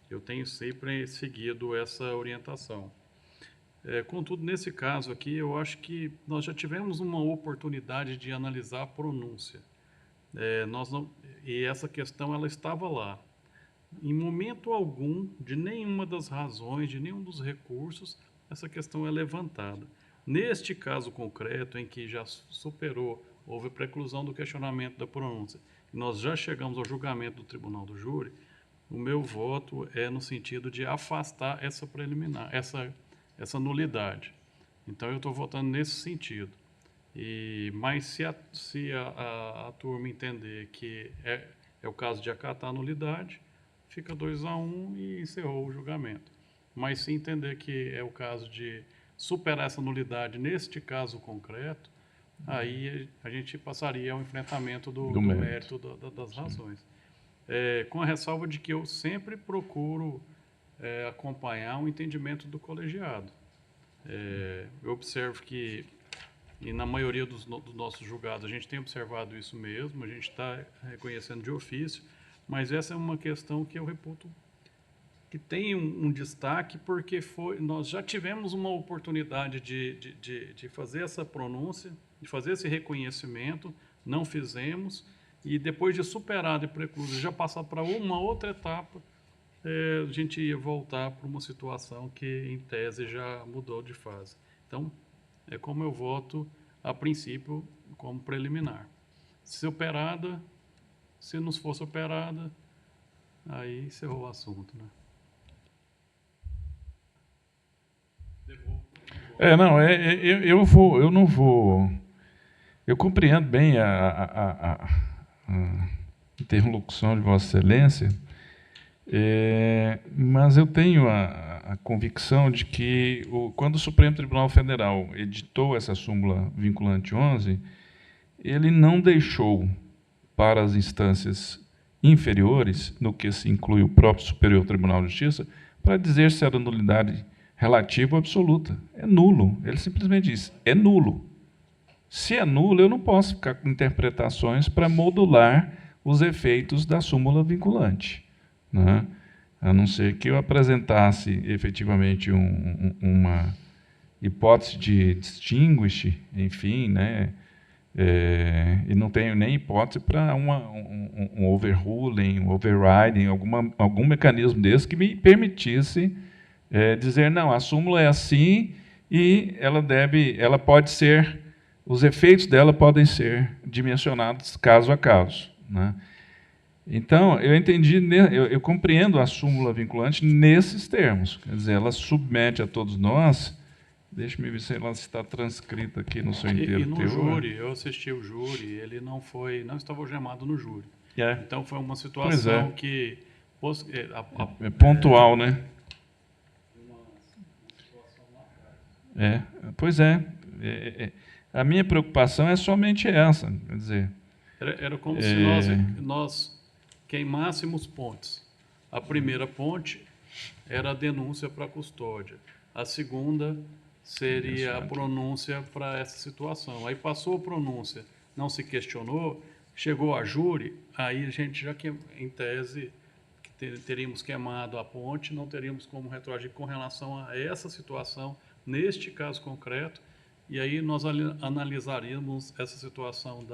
Eu tenho sempre seguido essa orientação. Contudo, nesse caso aqui, eu acho que nós já tivemos uma oportunidade de analisar a pronúncia. E essa questão ela estava lá. Em momento algum, de nenhuma das razões, de nenhum dos recursos, essa questão é levantada. Neste caso concreto, em que já superou, houve preclusão do questionamento da pronúncia, e nós já chegamos ao julgamento do Tribunal do Júri, o meu voto é no sentido de afastar essa preliminar, essa nulidade. Então, eu estou votando nesse sentido. Mas se a turma entender que é o caso de acatar a nulidade, fica 2-1 e encerrou o julgamento. Mas se entender que é o caso de superar essa nulidade neste caso concreto, aí a gente passaria ao enfrentamento do mérito das razões. Com a ressalva de que eu sempre procuro acompanhar o entendimento do colegiado. Eu observo que, e na maioria dos nossos julgados, a gente tem observado isso mesmo, a gente está reconhecendo de ofício, mas essa é uma questão que eu reputo que tem um destaque, porque nós já tivemos uma oportunidade de fazer essa pronúncia, de fazer esse reconhecimento, não fizemos, e depois de superar e precluso, já passar para uma outra etapa, a gente ia voltar para uma situação que, em tese, já mudou de fase. Então, é como eu voto, a princípio, como preliminar. Se operada, se não fosse operada, aí encerrou o assunto, né? Eu não vou... Eu compreendo bem a interlocução de Vossa Excelência, mas eu tenho a convicção de que, quando o Supremo Tribunal Federal editou essa súmula vinculante 11, ele não deixou para as instâncias inferiores, no que se inclui o próprio Superior Tribunal de Justiça, para dizer se era nulidade relativa ou absoluta. É nulo. Ele simplesmente diz, é nulo. Se é nulo, eu não posso ficar com interpretações para modular os efeitos da súmula vinculante, né? A não ser que eu apresentasse efetivamente uma hipótese de distinguish, enfim, né? E não tenho nem hipótese para um overruling, um overriding, algum mecanismo desse que me permitisse dizer, não, a súmula é assim e ela pode ser, os efeitos dela podem ser dimensionados caso a caso, né? Então, eu entendi, eu compreendo a súmula vinculante nesses termos, quer dizer, ela submete a todos nós. Deixa-me ver se ela está transcrita aqui no seu inteiro E no teor. júri, eu assisti o júri, ele não estava algemado no júri. Então foi uma situação que... É pontual, né? Pois é. A minha preocupação é somente essa, quer dizer... Era como se nós queimássemos pontes. A primeira ponte era a denúncia para a custódia. A segunda seria a pronúncia para essa situação. Aí passou a pronúncia, não se questionou, chegou a júri, aí a gente já, em tese, teríamos queimado a ponte, não teríamos como retroagir com relação a essa situação, neste caso concreto, e aí nós analisaríamos essa situação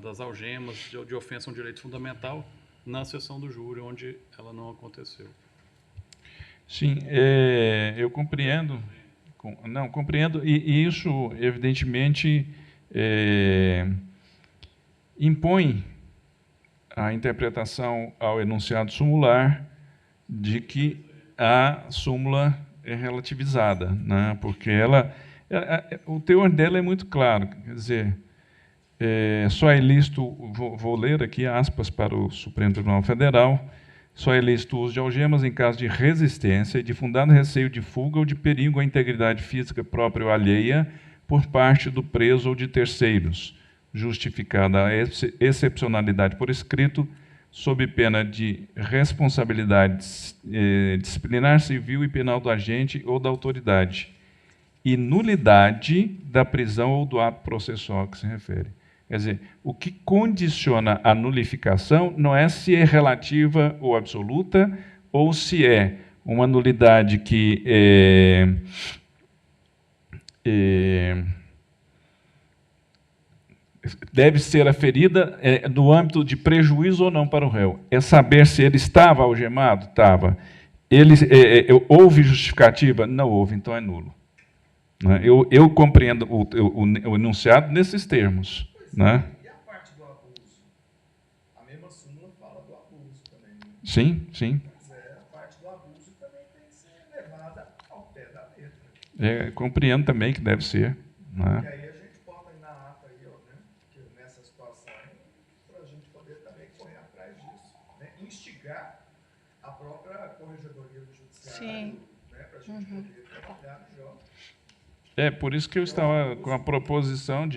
das algemas de ofensa a um direito fundamental na sessão do júri, onde ela não aconteceu. Sim, eu compreendo. Não, compreendo, e isso, evidentemente, impõe a interpretação ao enunciado sumular de que a súmula é relativizada, né? Porque o teor dela é muito claro, quer dizer, só é lícito, vou ler aqui aspas para o Supremo Tribunal Federal, só é lícito o uso de algemas em caso de resistência e de fundado receio de fuga ou de perigo à integridade física própria ou alheia por parte do preso ou de terceiros, justificada a excepcionalidade por escrito, sob pena de responsabilidade disciplinar civil e penal do agente ou da autoridade, e nulidade da prisão ou do ato processual que se refere. Quer dizer, o que condiciona a nulificação não é se é relativa ou absoluta, ou se é uma nulidade que deve ser aferida no âmbito de prejuízo ou não para o réu. É saber se ele estava algemado? Estava. Houve justificativa? Não houve, então é nulo. Eu compreendo o enunciado nesses termos. Né? E a parte do abuso? A mesma súmula fala do abuso também. Né? Sim, sim. A parte do abuso também tem que ser levada ao pé da letra. Compreendo também que deve ser. Né? E aí a gente bota aí na ata, aí, né, que nessa situação, para a gente poder também correr atrás disso. Né? Instigar a própria Corregedoria do Judiciário, né, para a gente poder trabalhar melhor. Por isso que eu estava com a proposição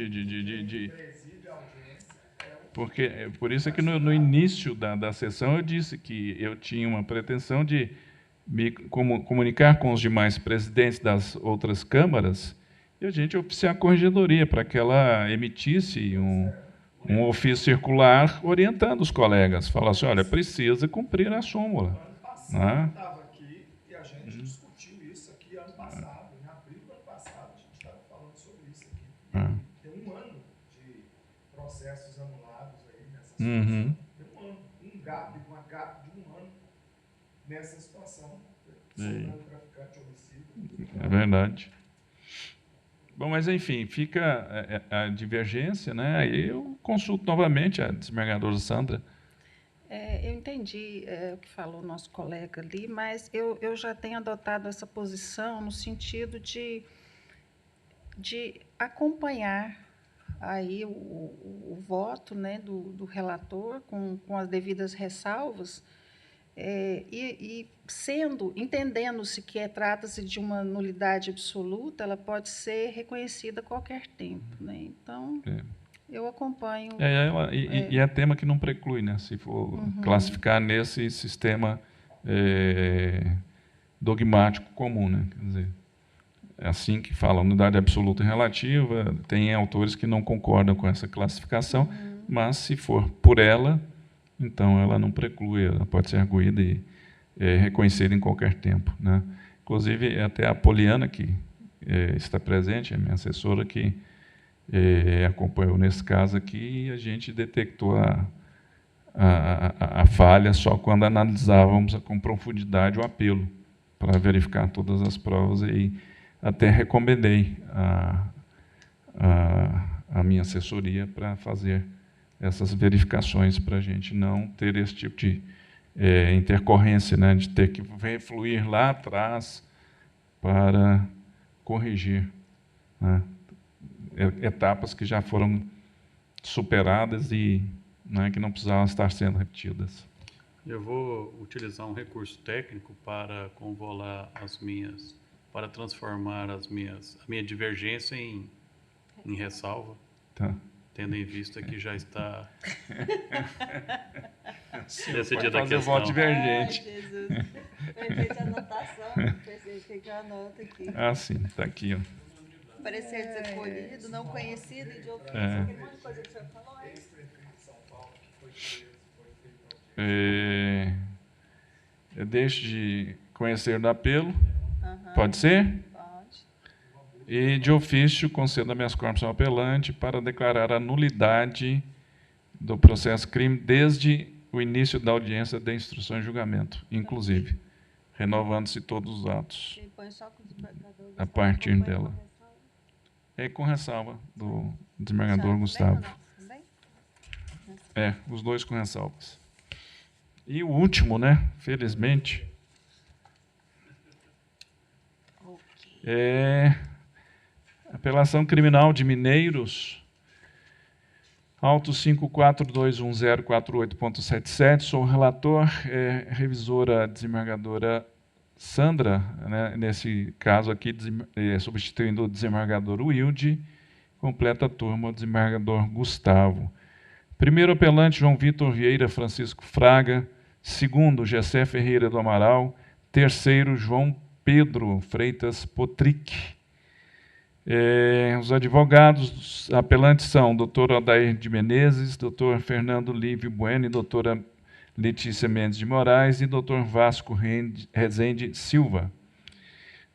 por isso é que no início da sessão eu disse que eu tinha uma pretensão de me comunicar com os demais presidentes das outras câmaras e a gente oficiar a corregedoria para que ela emitisse um ofício circular orientando os colegas, falasse, olha, precisa cumprir a súmula. Ano passado estava aqui e a gente discutiu isso aqui ano passado, em abril do ano passado a gente estava falando sobre isso aqui. Tem um ano de processos anulados aí nessa situação. Tem um ano, uma gap de um ano nessa situação. Sobrando traficante, homicídio. É verdade. Bom, mas enfim, fica a divergência, né? Aí eu consulto novamente a desembargadora Sandra. Eu entendi o que falou o nosso colega ali, mas eu já tenho adotado essa posição no sentido de acompanhar aí o voto, né, do relator com as devidas ressalvas, Entendendo-se que trata-se de uma nulidade absoluta, ela pode ser reconhecida a qualquer tempo, né? Então, eu acompanho. E é tema que não preclui, né? Se for classificar nesse sistema dogmático comum, né? Quer dizer, é assim que fala, unidade absoluta e relativa. Tem autores que não concordam com essa classificação, mas se for por ela, então ela não preclui, ela pode ser arguída e reconhecida em qualquer tempo, né? Inclusive, até a Poliana, que está presente, a minha assessora, que acompanhou nesse caso aqui, e a gente detectou a falha só quando analisávamos com profundidade o apelo, para verificar todas as provas, e até recomendei a minha assessoria para fazer essas verificações, para a gente não ter esse tipo de intercorrência, né, de ter que refluir lá atrás para corrigir, né, etapas que já foram superadas e, né, que não precisavam estar sendo repetidas. Eu vou utilizar um recurso técnico para convolar para transformar a minha divergência em ressalva, tá, tendo em vista que já está decidida a questão. Voto divergente. Ai, Jesus. Eu fiz a anotação, pensei que eu anoto aqui. Ah, sim, está aqui, ó. Parecer desacolhido, não conhecido e de ofício, aquele monte de coisa que o senhor falou. Eu deixo de conhecer do apelo, pode ser? Pode. E de ofício concedo habeas corpus ao apelante para declarar a nulidade do processo crime desde o início da audiência da instrução e julgamento, inclusive, renovando-se todos os atos a partir dela. Com ressalva do desembargador Gustavo. Os dois com ressalvas. E o último, né, felizmente, apelação criminal de Mineiros, auto 54211048.77, sou o relator, revisora desembargadora Sandra, né, nesse caso aqui, substituindo o desembargador Wilde, completa a turma o desembargador Gustavo. Primeiro apelante, João Vitor Vieira Francisco Fraga. Segundo, Gessé Ferreira do Amaral. Terceiro, João Pedro Freitas Potric. Os advogados apelantes são Dr. Odair de Menezes, Dr. Fernando Lívio Bueno, Dra. Letícia Mendes de Moraes e Dr. Vasco Rezende Silva.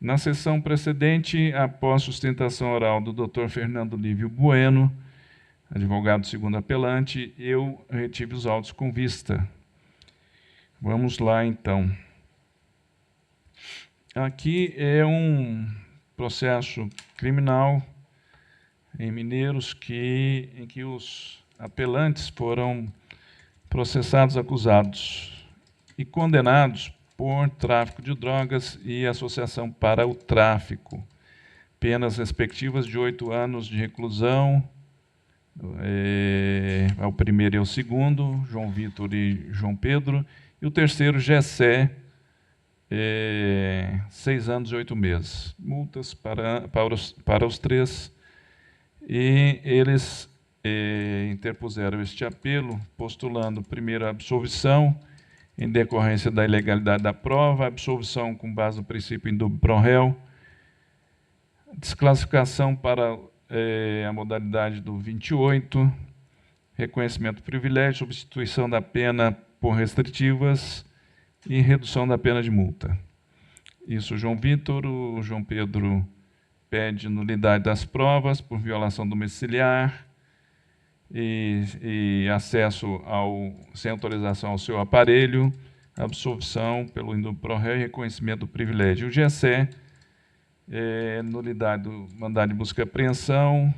Na sessão precedente, após sustentação oral do Dr. Fernando Lívio Bueno, advogado segundo apelante, eu retive os autos com vista. Vamos lá, então. Aqui é um processo criminal em Mineiros em que os apelantes foram processados, acusados e condenados por tráfico de drogas e associação para o tráfico. Penas respectivas de 8 anos de reclusão, ao primeiro e ao segundo, João Vitor e João Pedro, e o terceiro, Gessé, 6 anos e 8 meses. Multas para os três, e eles interpuseram este apelo, postulando primeiro a absolvição, em decorrência da ilegalidade da prova, a absolvição com base no princípio indubio pro réu, desclassificação para a modalidade do 28, reconhecimento do privilégio, substituição da pena por restritivas e redução da pena de multa. Isso, João Vitor. O João Pedro pede nulidade das provas por violação domiciliar e acesso sem autorização ao seu aparelho, absolvição pelo indúbio pro réu e reconhecimento do privilégio. O Gessé, nulidade do mandado de busca e apreensão,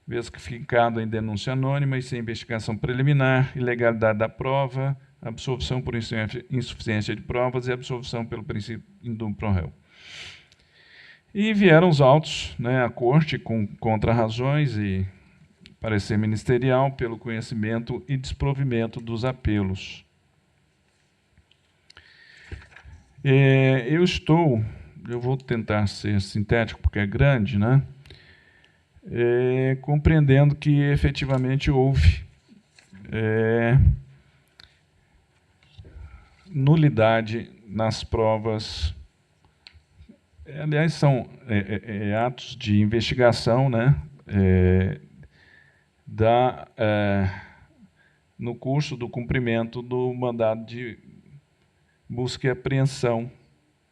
vez que ficado em denúncia anônima e sem investigação preliminar, ilegalidade da prova, absolvição por insuficiência de provas e absolvição pelo princípio indúbio pro réu. E vieram os autos, né, à corte com contrarrazões e parecer ministerial pelo conhecimento e desprovimento dos apelos. Eu vou tentar ser sintético, porque é grande, né? Compreendendo que efetivamente houve nulidade nas provas. Aliás, são atos de investigação, né? No curso do cumprimento do mandado de busca e apreensão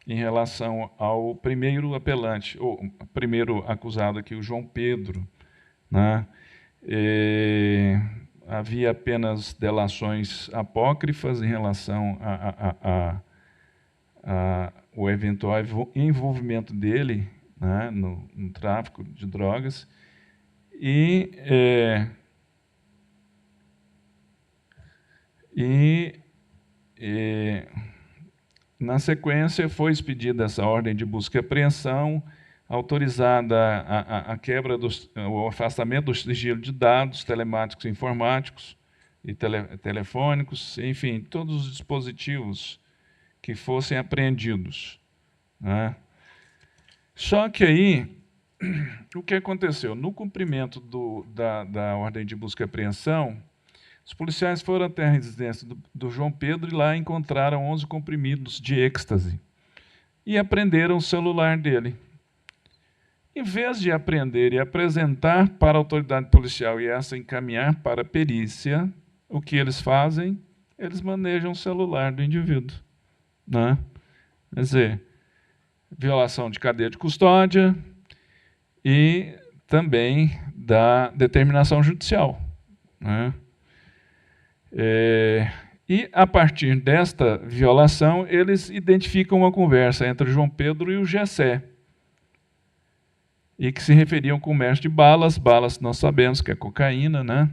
em relação ao primeiro apelante, ou primeiro acusado aqui, o João Pedro, né? Havia apenas delações apócrifas em relação ao eventual envolvimento dele, né, no tráfico de drogas, e na sequência foi expedida essa ordem de busca e apreensão, autorizada a quebra o afastamento do sigilo de dados telemáticos e informáticos e telefônicos, enfim, todos os dispositivos que fossem apreendidos, né? Só que aí, o que aconteceu? No cumprimento da ordem de busca e apreensão, os policiais foram até a residência do João Pedro e lá encontraram 11 comprimidos de êxtase e apreenderam o celular dele. Em vez de apreender e apresentar para a autoridade policial e essa encaminhar para a perícia, o que eles fazem? Eles manejam o celular do indivíduo, né? Quer dizer, violação de cadeia de custódia e também da determinação judicial, né? E, a partir desta violação, eles identificam uma conversa entre o João Pedro e o Gessé, e que se referiam ao comércio de balas nós sabemos que é cocaína, né?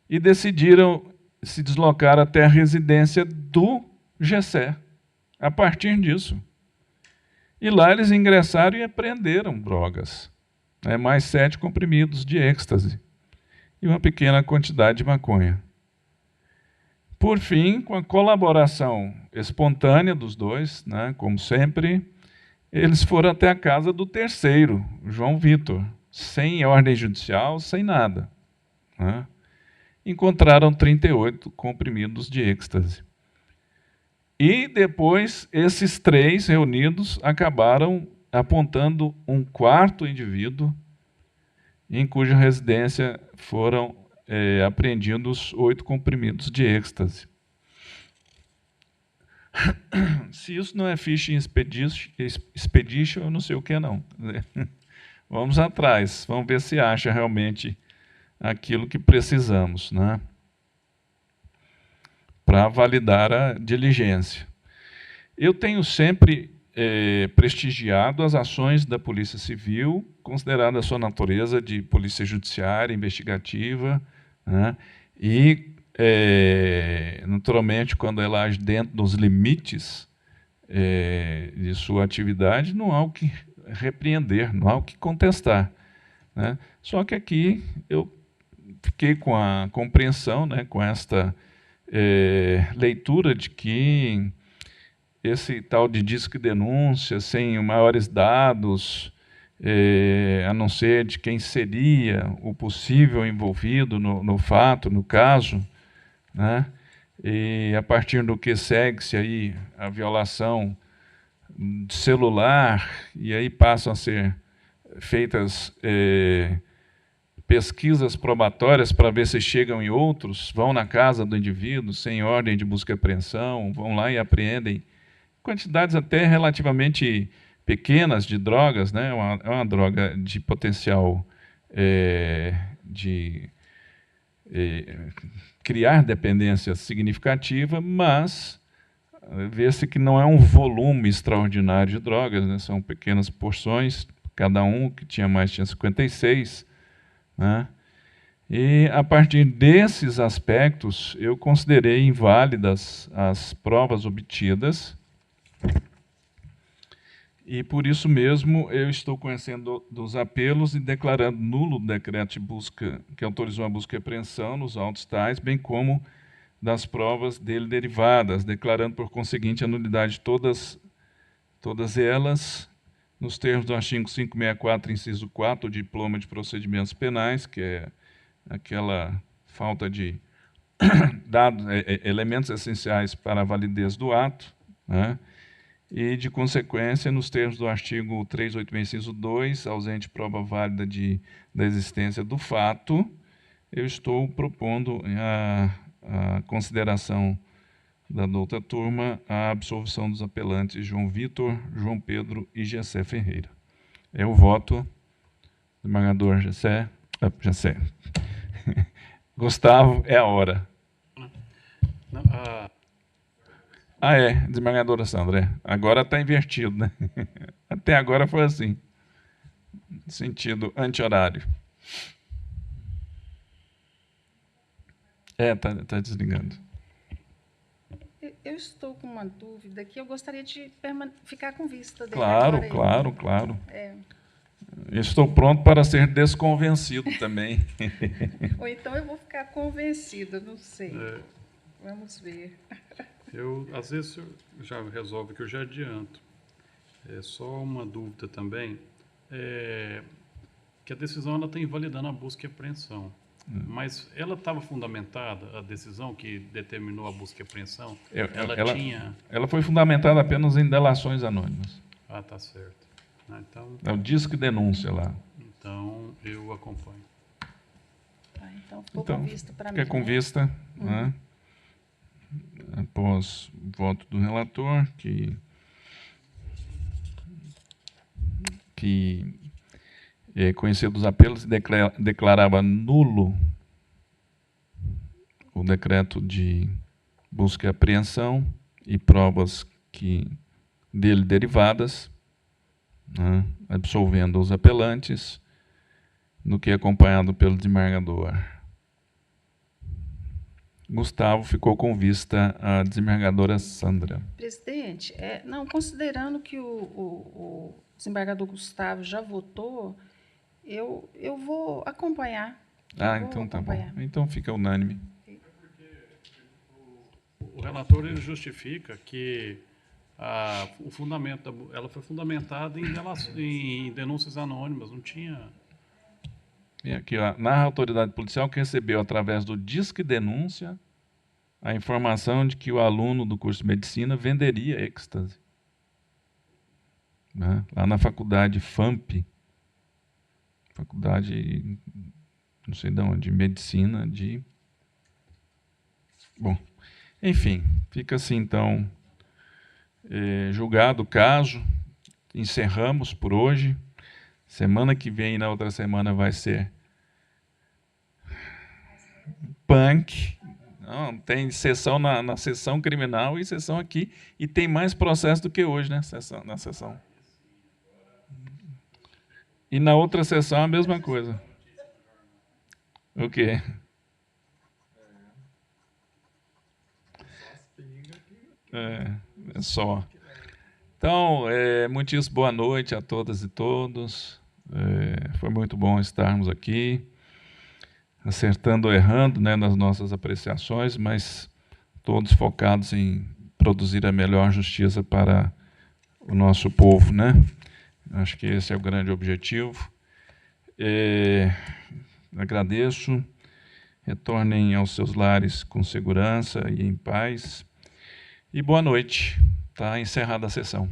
E decidiram se deslocar até a residência do Gessé, a partir disso. E lá eles ingressaram e apreenderam drogas, né? Mais 7 comprimidos de êxtase e uma pequena quantidade de maconha. Por fim, com a colaboração espontânea dos dois, né, como sempre, eles foram até a casa do terceiro, João Vitor, sem ordem judicial, sem nada, né? Encontraram 38 comprimidos de êxtase. E depois, esses 3 reunidos acabaram apontando um quarto indivíduo, em cuja residência foram apreendidos 8 comprimidos de êxtase. Se isso não é fishing expedition, eu não sei o que não. Vamos atrás, vamos ver se acha realmente aquilo que precisamos, né, para validar a diligência. Eu tenho sempre prestigiado as ações da Polícia Civil, considerada a sua natureza de polícia judiciária, investigativa, né, e, naturalmente, quando ela age dentro dos limites de sua atividade, não há o que repreender, não há o que contestar, né? Só que aqui eu fiquei com a compreensão, né, com esta leitura de que esse tal de disque denúncia, sem maiores dados, a não ser de quem seria o possível envolvido no fato, no caso, né? E a partir do que segue-se aí a violação de celular, e aí passam a ser feitas pesquisas probatórias para ver se chegam em outros, vão na casa do indivíduo sem ordem de busca e apreensão, vão lá e apreendem quantidades até relativamente pequenas de drogas, né? É uma droga de potencial de criar dependência significativa, mas vê-se que não é um volume extraordinário de drogas, né? São pequenas porções, cada um, que tinha mais tinha 56, né? E, a partir desses aspectos, eu considerei inválidas as provas obtidas, e, por isso mesmo, eu estou conhecendo dos apelos e declarando nulo o decreto de busca, que autorizou a busca e apreensão nos autos tais, bem como das provas dele derivadas, declarando, por conseguinte, a nulidade de todas elas, nos termos do artigo 564, inciso 4, o diploma de procedimentos penais, que é aquela falta de dados, elementos essenciais para a validez do ato, né? E, de consequência, nos termos do artigo 386, inciso 2, ausente prova válida da existência do fato, eu estou propondo a consideração da douta turma a absolvição dos apelantes João Vitor, João Pedro e Gessé Ferreira. É o voto do desembargador Gessé. Gustavo, é a hora. Não, Desembargadora Sandra. Agora está invertido, né? Até agora foi assim. Sentido anti-horário. Tá desligando. Eu estou com uma dúvida que eu gostaria de ficar com vista dele. Claro. Eu estou pronto para ser desconvencido também. Ou então eu vou ficar convencida, não sei. Vamos ver. Às vezes, eu já resolve que eu já adianto. É só uma dúvida também, que a decisão ela está invalidando a busca e apreensão. Mas ela estava fundamentada, a decisão que determinou a busca e apreensão? Ela foi fundamentada apenas em delações anônimas. Ah, tá certo. Então, é o disco denúncia lá. Então, eu acompanho. Então, ficou com vista para mim. Fica com vista, né? Após o voto do relator, que conhecia dos apelos e declarava nulo o decreto de busca e apreensão e provas dele derivadas, né, absolvendo os apelantes, no que é acompanhado pelo desembargador Gustavo, ficou com vista a desembargadora Sandra. Presidente, considerando que o desembargador Gustavo já votou, eu vou acompanhar. Então tá bom. Então fica unânime. O relator ele justifica que o fundamento ela foi fundamentada em denúncias anônimas, não tinha... E aqui, narra a autoridade policial que recebeu, através do Disque Denúncia, a informação de que o aluno do curso de medicina venderia êxtase. Né? Lá na faculdade FAMP, faculdade, não sei de onde, de medicina, Bom, enfim, fica assim, então, julgado o caso, encerramos por hoje. Semana que vem e na outra semana vai ser punk. Não, tem sessão na sessão criminal e sessão aqui. E tem mais processo do que hoje, né? Na sessão. E na outra sessão a mesma coisa. O quê? É só. Então, muitíssimo boa noite a todas e todos. Foi muito bom estarmos aqui, acertando ou errando, né, nas nossas apreciações, mas todos focados em produzir a melhor justiça para o nosso povo, né? Acho que esse é o grande objetivo. Agradeço. Retornem aos seus lares com segurança e em paz. E boa noite. Está encerrada a sessão.